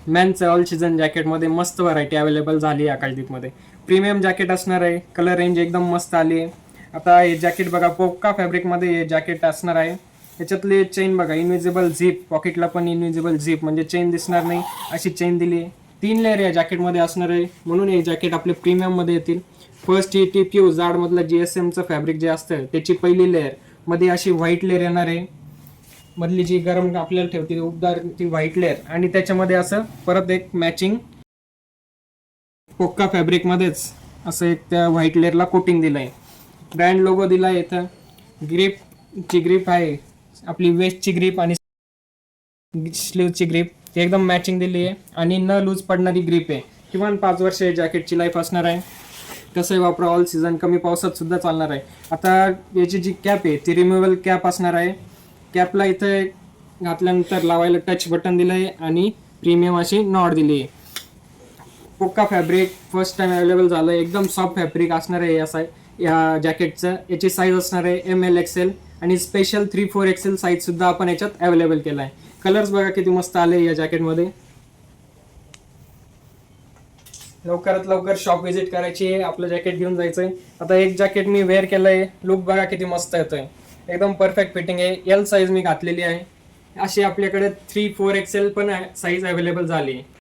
Men's all season जॅकेटमध्ये मस्त variety available झाली आहे आकाशदीपमध्ये. प्रीमियम जॅकेट असणार आहे, कलर रेंज एकदम मस्त आली आहे. आता हे जॅकेट बघा, पोका फॅब्रिकमध्ये हे जॅकेट असणार आहे. याच्यातली चेन बघा, इनविजिबल झिप, पॉकेटला पण इनविजिबल झिप, म्हणजे चेन दिसणार नाही अशी चेन दिली आहे. 3 लेअर या जॅकेटमध्ये असणार आहे, म्हणून हे जॅकेट आपले प्रीमियममध्ये येतील. फर्स्ट ही TPU जाडमधलं GSMचं फॅब्रिक जे असतं त्याची पहिली लेअर मध्ये अशी व्हाईट लेअर येणार आहे. मधली जी गरम आपल्याला ठेवते उबदार ती व्हाईट लेअर, आणि त्याच्यामध्ये असं परत एक मॅचिंग पोक्का फॅब्रिकमध्येच असं एक त्या व्हाईट लेअरला कोटिंग दिलं आहे. ब्रँड लोगो दिला आहे. इथं ग्रीपची ग्रीप आहे, आपली वेस्टची ग्रीप आणि स्लीवची ग्रीप ती एकदम मॅचिंग दिली आहे, आणि न लूज पडणारी ग्रीप आहे. किमान 5 वर्ष जॅकेटची लाईफ असणार आहे. कसंही वापरा, ऑल सीझन, कमी पावसात सुद्धा चालणार आहे. आता याची जी कॅप आहे ती रिमूव्हल कॅप असणार आहे. कॅपला इथं घातल्यानंतर लावायला टच बटन दिलं आहे आणि प्रीमियम अशी नॉट दिली आहे. पोक्का फॅब्रिक फर्स्ट टाइम अवेलेबल झालं आहे. एकदम सॉफ्ट फॅब्रिक असणार आहे या जॅकेटचं. याची साईज असणार आहे ML XL, आणि स्पेशल 3-4 XL साईज सुद्धा आपण याच्यात अवेलेबल केला आहे. कलर्स बघा किती मस्त आले या जॅकेटमध्ये. लवकरात लवकर शॉप व्हिजिट करायची आहे, आपलं जॅकेट घेऊन जायचंय. आता एक जॅकेट मी वेअर केलंय, लुक बघा किती मस्त येतोय, एकदम परफेक्ट फिटिंग आहे. L साईज मी घातलेली आहे. अशी आपल्याकडे 3-4 XL पण साईज अवेलेबल झाली आहे.